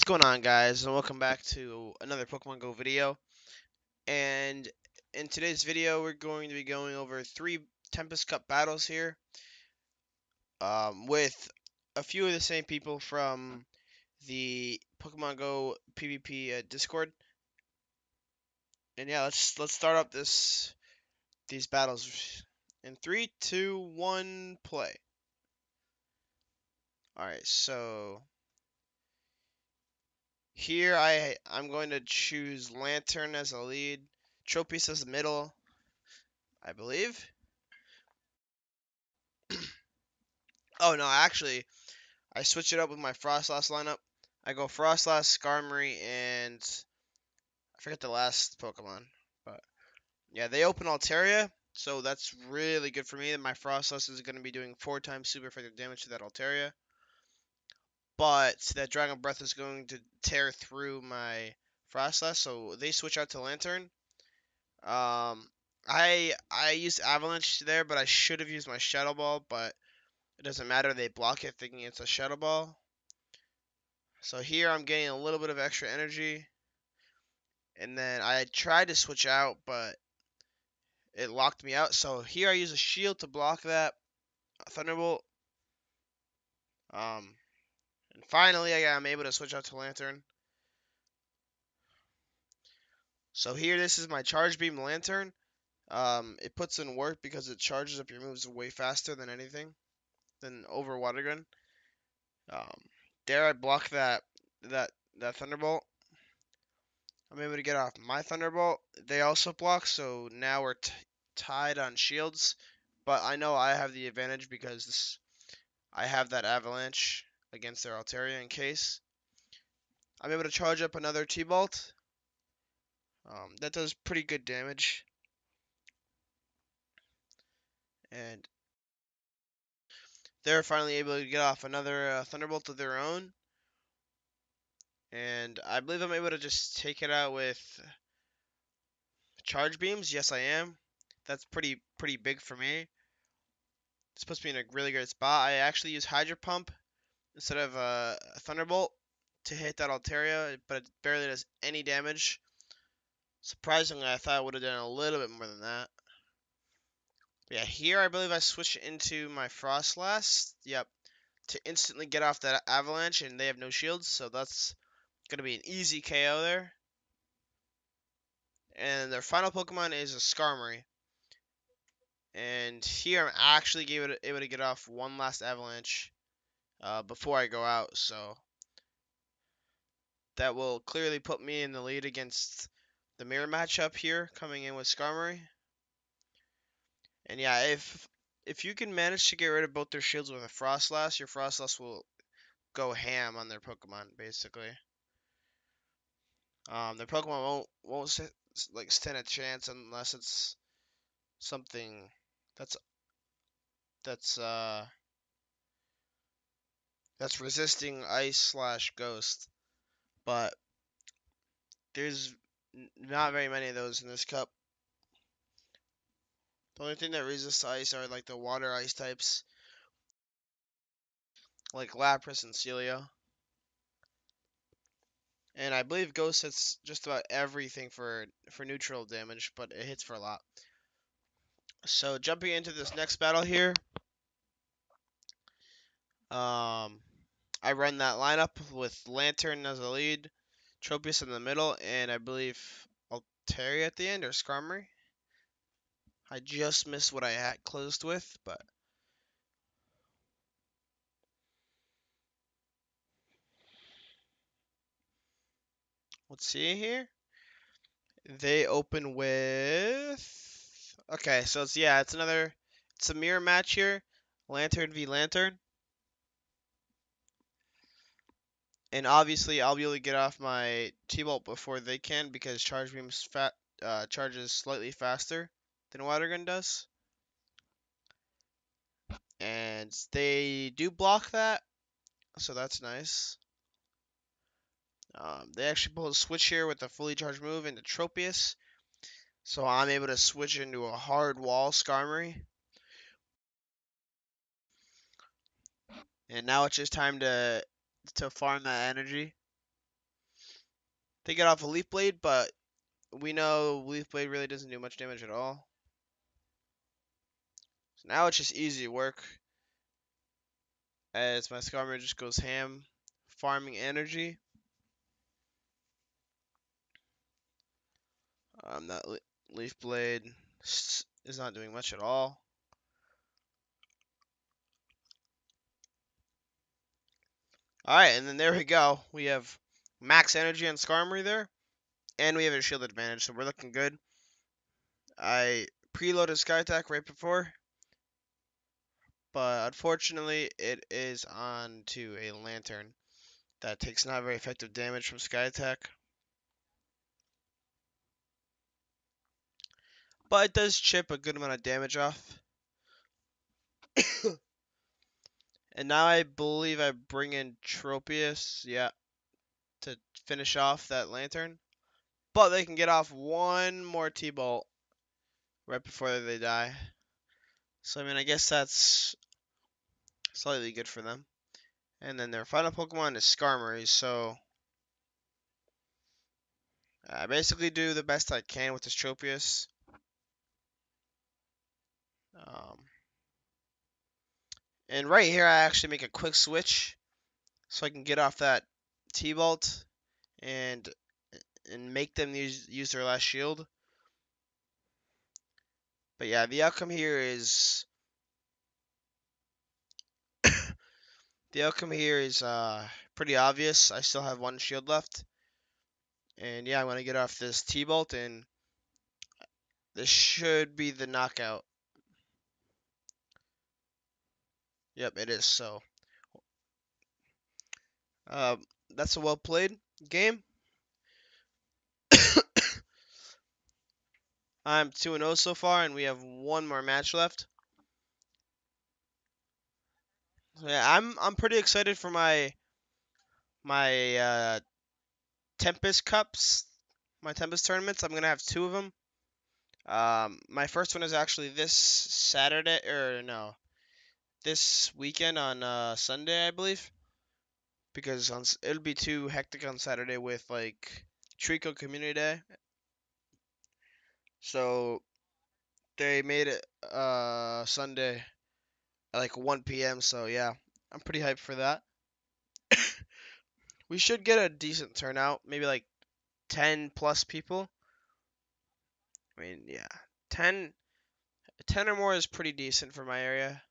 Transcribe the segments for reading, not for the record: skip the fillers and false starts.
What's going on, guys, and welcome back to another Pokemon Go video. And in today's video, we're going to be going over 3 Tempest Cup battles here, with a few of the same people from the Pokemon Go PvP Discord. And yeah, let's start up these battles in 3, 2, 1, play. All right, so here I'm going to choose Lantern as a lead, Tropius as the middle, I believe. Oh no, actually, I switch it up with my Frostlass lineup. I go Frostlass, Skarmory, and I forget the last Pokemon. But yeah, they open Altaria, so that's really good for me. My Frostlass is going to be doing 4 times super effective damage to that Altaria. But that Dragon Breath is going to tear through my Frostlass, so they switch out to Lantern. I used Avalanche there, but I should have used my Shadow Ball, but it doesn't matter. They block it thinking it's a Shadow Ball. So here I'm getting a little bit of extra energy. And then I tried to switch out, but it locked me out. So here I use a shield to block that Thunderbolt. And finally I'm able to switch out to Lantern. So here this is my Charge Beam Lantern. It puts in work because it charges up your moves way faster than anything, than over Water Gun. Um, there I block that Thunderbolt. I'm able to get off my Thunderbolt. They also block, so now we're tied on shields. But I know I have the advantage because I have that Avalanche against their Altaria in case. I'm able to charge up another T-Bolt. That does pretty good damage. And they're finally able to get off another Thunderbolt of their own. And I believe I'm able to just take it out with Charge Beams. Yes, I am. That's pretty big for me. This puts me in a really good spot. I actually use Hydro Pump instead of a Thunderbolt to hit that Altaria, but it barely does any damage. Surprisingly, I thought I would have done a little bit more than that. But yeah, here I believe I switch into my Frostlass. Yep, to instantly get off that Avalanche, and they have no shields, so that's going to be an easy KO there. And their final Pokemon is a Skarmory. And here I'm actually able to get off one last Avalanche before I go out, so that will clearly put me in the lead against the mirror matchup here, coming in with Skarmory. And yeah, if you can manage to get rid of both their shields with a Frostlass, your Frostlass will go ham on their Pokemon, basically. Their Pokemon won't stand a chance unless it's something that's that's uh that's resisting Ice / Ghost. But there's not very many of those in this cup. The only thing that resists ice are like the water ice types, like Lapras and Celio. And I believe Ghost hits just about everything for neutral damage, but it hits for a lot. So jumping into this next battle here, I run that lineup with Lantern as a lead, Tropius in the middle, and I believe Altaria at the end, or Skarmory. I just missed what I had closed with, but let's see here. They open with... Okay, so it's a mirror match here. Lantern v Lantern. And obviously I'll be able to get off my T-Bolt before they can because Charge Beam's charges slightly faster than Water Gun does. And they do block that, so that's nice. They actually pull a switch here with a fully charged move into Tropius. So I'm able to switch into a hard wall Skarmory. And now it's just time to farm that energy. They get off a Leaf Blade, but we know Leaf Blade really doesn't do much damage at all. So now it's just easy work as my Skarmory just goes ham, farming energy. That Leaf Blade is not doing much at all. Alright, and then there we go. We have max energy on Skarmory there, and we have a shield advantage, so we're looking good. I preloaded Sky Attack right before, but unfortunately it is on to a Lantern that takes not very effective damage from Sky Attack. But it does chip a good amount of damage off. And now I believe I bring in Tropius, yeah, to finish off that Lantern. But they can get off one more T-Bolt right before they die. So, I mean, I guess that's slightly good for them. And then their final Pokemon is Skarmory, so I basically do the best I can with this Tropius. And right here, I actually make a quick switch so I can get off that T-Bolt and make them use their last shield. But yeah, the outcome here is pretty obvious. I still have one shield left, and yeah, I'm gonna get off this T-Bolt, and this should be the knockout. Yep, it is. So, uh, that's a well played game. I'm 2-0 so far, and we have one more match left. So yeah, I'm pretty excited for my Tempest Cups, my Tempest tournaments. I'm gonna have two of them. My first one is actually this Saturday, or no, this weekend on Sunday, I believe, because it'll be too hectic on Saturday with like Trico Community Day. So they made it Sunday at like 1 p.m. So yeah, I'm pretty hyped for that. We should get a decent turnout, maybe like 10 plus people. I mean, yeah, 10, 10 or more is pretty decent for my area.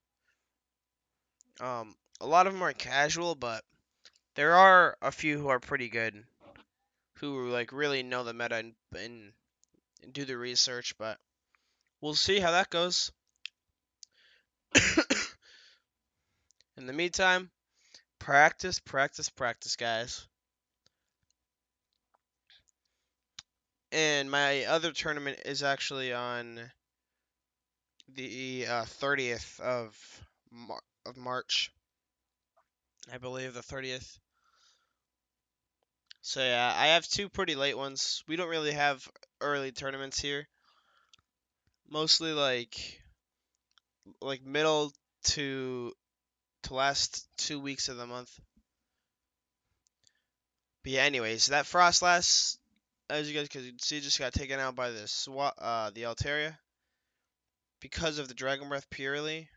A lot of them are casual, but there are a few who are pretty good, who like really know the meta and do the research. But we'll see how that goes. In the meantime, practice, practice, practice, guys. And my other tournament is actually on the 30th of March, I believe, the 30th. So yeah, I have two pretty late ones. We don't really have early tournaments here. Mostly like middle to last 2 weeks of the month. But yeah, anyways, that Frostlass, as you guys can see, just got taken out by the the Altaria because of the Dragon Breath purely.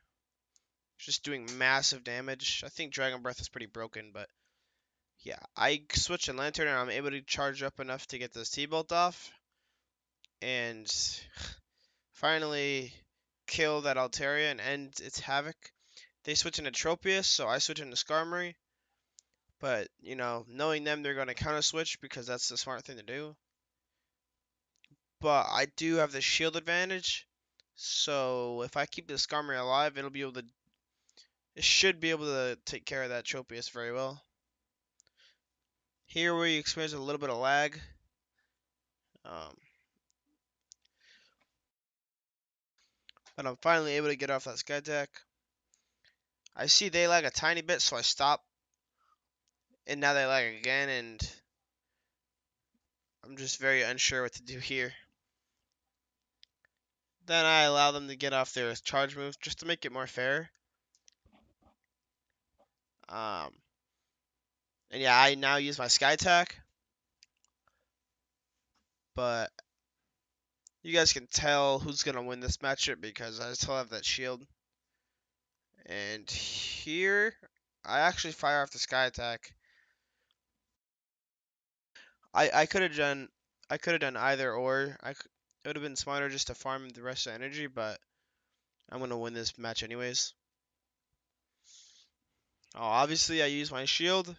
Just doing massive damage. I think Dragon Breath is pretty broken, but yeah, I switched to Lantern and I'm able to charge up enough to get this T-Bolt off. And finally kill that Altaria and end its havoc. They switch into Tropius, so I switch into Skarmory. But, you know, knowing them, they're going to counter switch because that's the smart thing to do. But I do have the shield advantage. So if I keep the Skarmory alive, it should be able to take care of that Tropius very well. Here we experience a little bit of lag. Um, but I'm finally able to get off that Sky Deck. I see they lag a tiny bit, so I stop. And now they lag again, and I'm just very unsure what to do here. Then I allow them to get off their charge move just to make it more fair. And yeah, I now use my Sky Attack. but you guys can tell who's gonna win this matchup because I still have that shield. And here, I actually fire off the sky attack. I could have done either or. It would have been smarter just to farm the rest of the energy, but I'm gonna win this match anyways. Oh, obviously I use my shield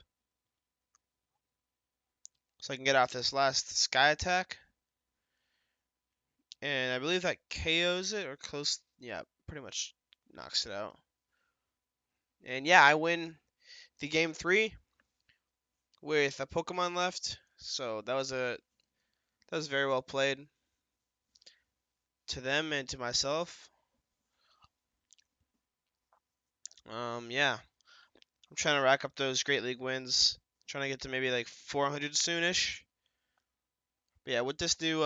so I can get off this last sky attack. And I believe that KOs it or close. Yeah, pretty much knocks it out. And yeah, I win the game 3 with a Pokemon left. So that was very well played to them and to myself. Yeah, I'm trying to rack up those Great League wins. Trying to get to maybe like 400 soonish. But yeah, with this new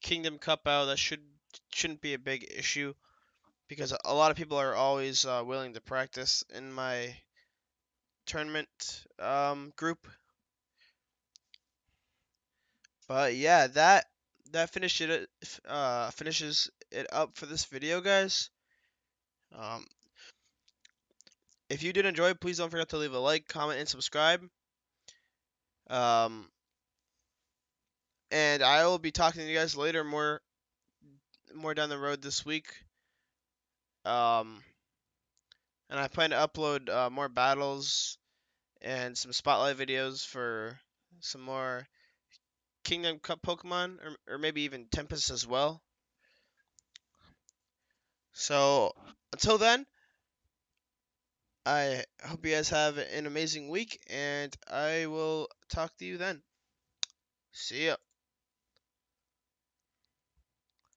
Kingdom Cup out, that shouldn't be a big issue because a lot of people are always willing to practice in my tournament group. But yeah, that finishes it up for this video, guys. Um, if you did enjoy, please don't forget to leave a like, comment, and subscribe. Um, and I will be talking to you guys later, more down the road this week. And I plan to upload more battles and some spotlight videos for some more Kingdom Cup Pokemon, or maybe even Tempest as well. So until then, I hope you guys have an amazing week, and I will talk to you then. See ya.